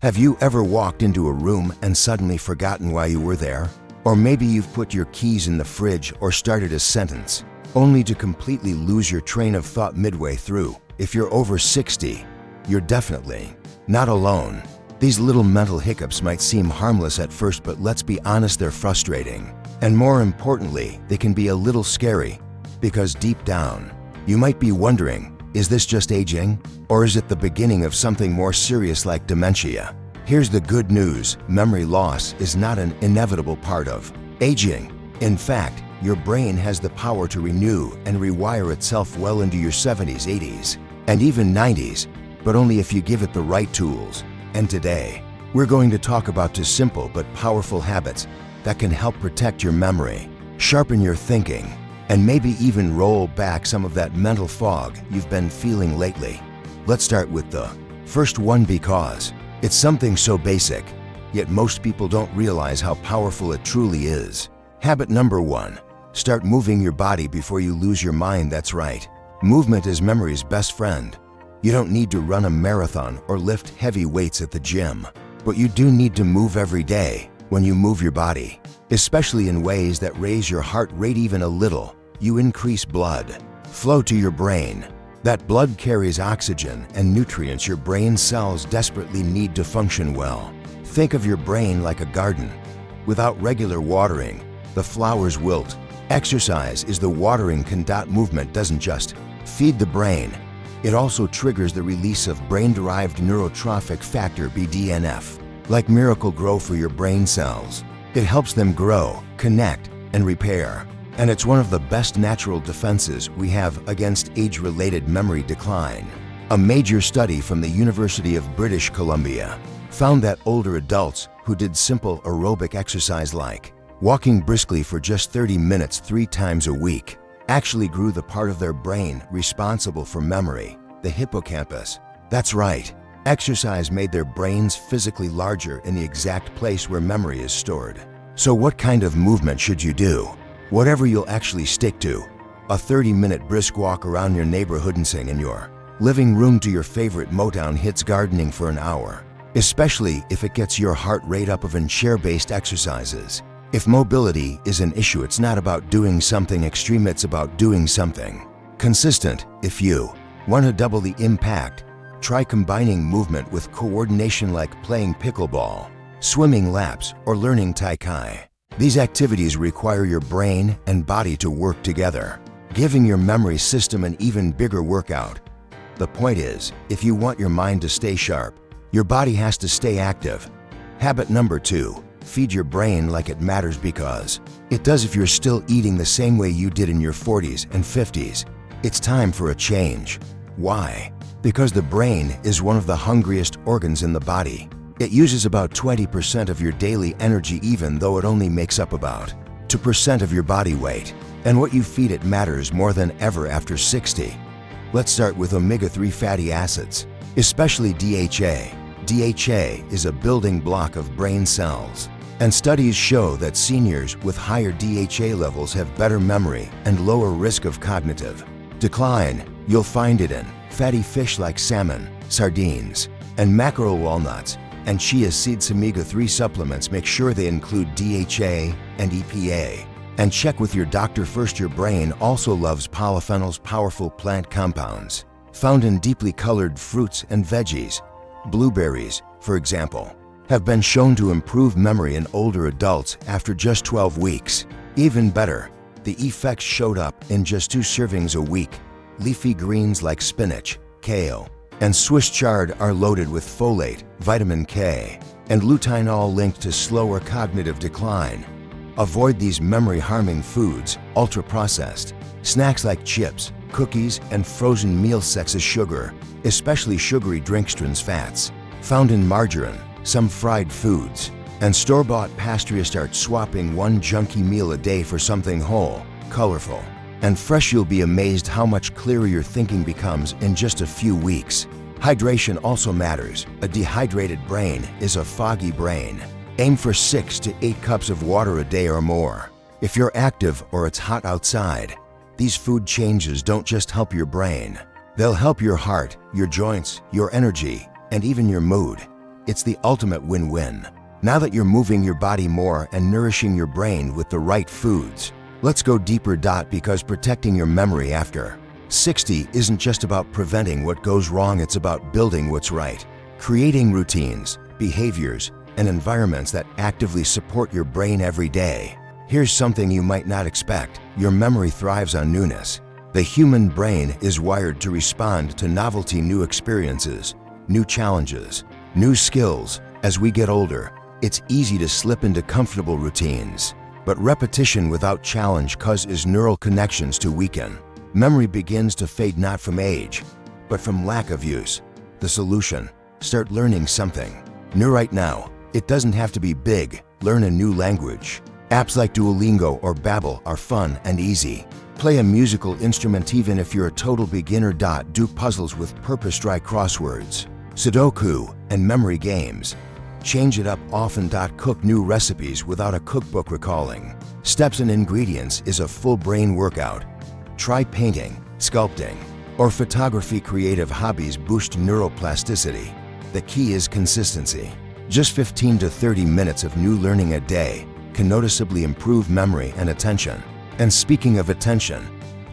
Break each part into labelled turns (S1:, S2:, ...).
S1: Have you ever walked into a room and suddenly forgotten why you were there? Or maybe you've put your keys in the fridge or started a sentence, only to completely lose your train of thought midway through. If you're over 60, you're definitely not alone. These little mental hiccups might seem harmless at first, but let's be honest, they're frustrating. And more importantly, they can be a little scary, because deep down, you might be wondering, is this just aging? Or is it the beginning of something more serious like dementia? Here's the good news: memory loss is not an inevitable part of aging. In fact, your brain has the power to renew and rewire itself well into your 70s, 80s, and even 90s, but only if you give it the right tools. And today, we're going to talk about two simple but powerful habits that can help protect your memory, sharpen your thinking, and maybe even roll back some of that mental fog you've been feeling lately. Let's start with the first one, because it's something so basic, yet most people don't realize how powerful it truly is. Habit number 1. Start moving your body before you lose your mind. That's right. Movement is memory's best friend. You don't need to run a marathon or lift heavy weights at the gym, but you do need to move every day. When you move your body, especially in ways that raise your heart rate even a little, you increase blood flow to your brain. That blood carries oxygen and nutrients your brain cells desperately need to function well. Think of your brain like a garden. Without regular watering, the flowers wilt. Exercise is the watering can. Movement doesn't just feed the brain, it also triggers the release of brain-derived neurotrophic factor BDNF, like Miracle-Gro for your brain cells. It helps them grow, connect, and repair. And it's one of the best natural defenses we have against age-related memory decline. A major study from the University of British Columbia found that older adults who did simple aerobic exercise like walking briskly for just 30 minutes 3 times a week actually grew the part of their brain responsible for memory, the hippocampus. That's right, exercise made their brains physically larger in the exact place where memory is stored. So what kind of movement should you do? Whatever you'll actually stick to. A 30-minute brisk walk around your neighborhood and sing in your living room to your favorite Motown hits, gardening for an hour, especially if it gets your heart rate up. Of chair-based exercises. If mobility is an issue, it's not about doing something extreme, it's about doing something consistent. If you want to double the impact, try combining movement with coordination, like playing pickleball, swimming laps, or learning Tai Chi. These activities require your brain and body to work together, giving your memory system an even bigger workout. The point is, if you want your mind to stay sharp, your body has to stay active. Habit number 2. Feed your brain like it matters, because it does. If you're still eating the same way you did in your 40s and 50s, it's time for a change. Why? Because the brain is one of the hungriest organs in the body. It uses about 20% of your daily energy, even though it only makes up about 2% of your body weight. And what you feed it matters more than ever after 60. Let's start with omega-3 fatty acids, especially DHA. DHA is a building block of brain cells, and studies show that seniors with higher DHA levels have better memory and lower risk of cognitive decline. You'll find it in fatty fish like salmon, sardines, and mackerel, walnuts, and chia seeds. Omega-3 supplements make sure they include DHA and EPA. And check with your doctor first. Your brain also loves polyphenols, powerful plant compounds found in deeply colored fruits and veggies. Blueberries, for example, have been shown to improve memory in older adults after just 12 weeks. Even better, the effects showed up in just 2 servings a week. Leafy greens like spinach, kale, and Swiss chard are loaded with folate, vitamin K, and lutein, all linked to slower cognitive decline. Avoid these memory-harming foods, ultra-processed snacks like chips, cookies, and frozen meals. Excess sugar, especially sugary drinks, trans fats found in margarine, some fried foods, and store-bought pastry. Start swapping one junky meal a day for something whole, colorful, and fresh. You'll be amazed how much clearer your thinking becomes in just a few weeks. Hydration also matters. A dehydrated brain is a foggy brain. Aim for 6 to 8 cups of water a day or more. If you're active or it's hot outside, these food changes don't just help your brain. They'll help your heart, your joints, your energy, and even your mood. It's the ultimate win-win. Now that you're moving your body more and nourishing your brain with the right foods, let's go deeper. Because protecting your memory after 60 isn't just about preventing what goes wrong, it's about building what's right. Creating routines, behaviors, and environments that actively support your brain every day. Here's something you might not expect. Your memory thrives on newness. The human brain is wired to respond to novelty, new experiences, new challenges, new skills. As we get older, it's easy to slip into comfortable routines. But repetition without challenge causes neural connections to weaken. Memory begins to fade not from age, but from lack of use. The solution: start learning something new right now. It doesn't have to be big. Learn a new language. Apps like Duolingo or Babbel are fun and easy. Play a musical instrument even if you're a total beginner. Do puzzles with purpose. Try crosswords, Sudoku, and memory games. Change it up often. Cook new recipes without a cookbook. Recalling steps and ingredients is a full brain workout. Try painting, sculpting, or photography. Creative hobbies boost neuroplasticity. The key is consistency. Just 15 to 30 minutes of new learning a day can noticeably improve memory and attention. And speaking of attention,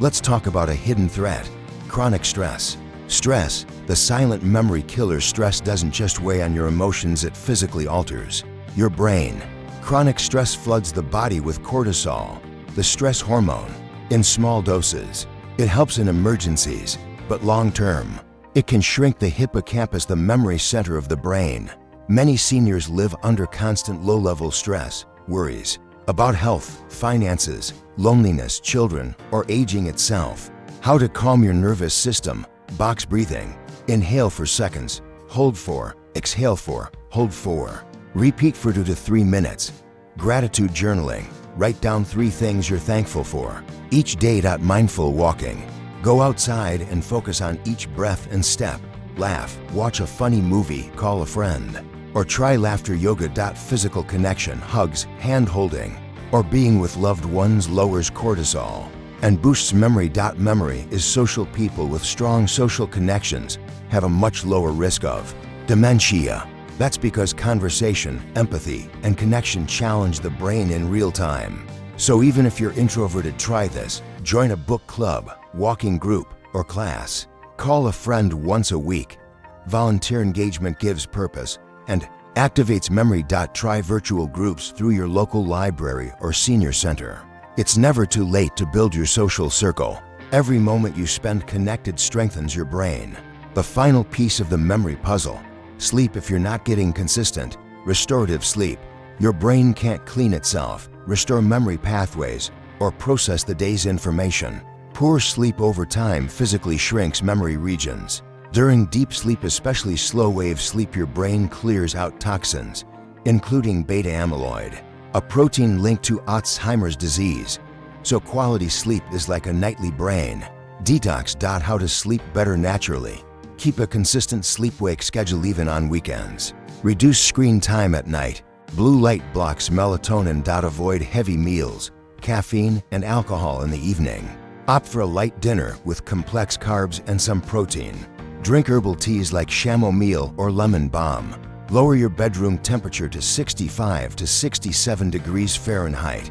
S1: let's talk about a hidden threat: chronic stress. Stress, the silent memory killer. Stress doesn't just weigh on your emotions, it physically alters your brain. Chronic stress floods the body with cortisol, the stress hormone. In small doses, it helps in emergencies, but long-term, it can shrink the hippocampus, the memory center of the brain. Many seniors live under constant low-level stress, worries about health, finances, loneliness, children, or aging itself. How to calm your nervous system: box breathing. Inhale for seconds, hold 4, exhale 4, hold 4. Repeat for 2 to 3 minutes. Gratitude journaling. Write down 3 things you're thankful for each day. Mindful walking. Go outside and focus on each breath and step. Laugh, watch a funny movie, call a friend, or try laughter yoga. Physical connection, hugs, hand-holding, or being with loved ones lowers cortisol and boosts memory. Memory is social. People with strong social connections have a much lower risk of dementia. That's because conversation, empathy, and connection challenge the brain in real time. So even if you're introverted, try this. Join a book club, walking group, or class. Call a friend once a week. Volunteer engagement gives purpose and activates memory. Try virtual groups through your local library or senior center. It's never too late to build your social circle. Every moment you spend connected strengthens your brain. The final piece of the memory puzzle: sleep. If you're not getting consistent, restorative sleep, your brain can't clean itself, restore memory pathways, or process the day's information. Poor sleep over time physically shrinks memory regions. During deep sleep, especially slow-wave sleep, your brain clears out toxins, including beta amyloid, a protein linked to Alzheimer's disease. So quality sleep is like a nightly brain detox. How to sleep better naturally: keep a consistent sleep-wake schedule even on weekends. Reduce screen time at night. Blue light blocks melatonin. Avoid heavy meals, caffeine, and alcohol in the evening. Opt for a light dinner with complex carbs and some protein. Drink herbal teas like chamomile or lemon balm. Lower your bedroom temperature to 65 to 67 degrees Fahrenheit.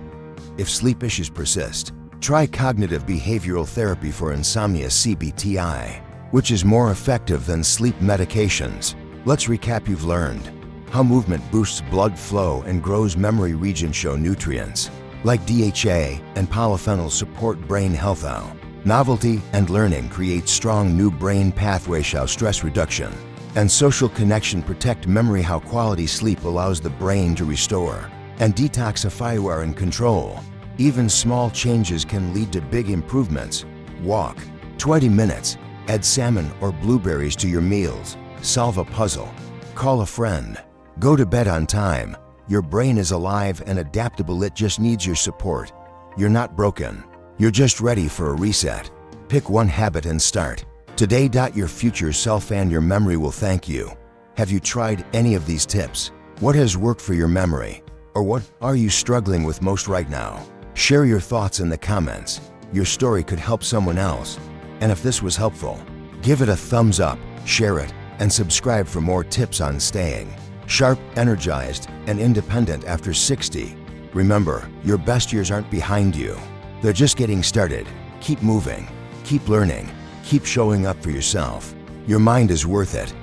S1: If sleep issues persist, try cognitive behavioral therapy for insomnia (CBTI), which is more effective than sleep medications. Let's recap. You've learned how movement boosts blood flow and grows memory regions. Show nutrients like DHA and polyphenols support brain health. How novelty and learning create strong new brain pathways. How stress reduction and social connection protect memory. How quality sleep allows the brain to restore and detoxify. You are in control. Even small changes can lead to big improvements. Walk 20 minutes. Add salmon or blueberries to your meals. Solve a puzzle. Call a friend. Go to bed on time. Your brain is alive and adaptable. It just needs your support. You're not broken. You're just ready for a reset. Pick one habit and start today. Your future self and your memory will thank you. Have you tried any of these tips? What has worked for your memory? Or what are you struggling with most right now? Share your thoughts in the comments. Your story could help someone else. And if this was helpful, give it a thumbs up, share it, and subscribe for more tips on staying Sharp, energized, and independent after 60. Remember, your best years aren't behind you. They're just getting started. Keep moving, keep learning, keep showing up for yourself. Your mind is worth it.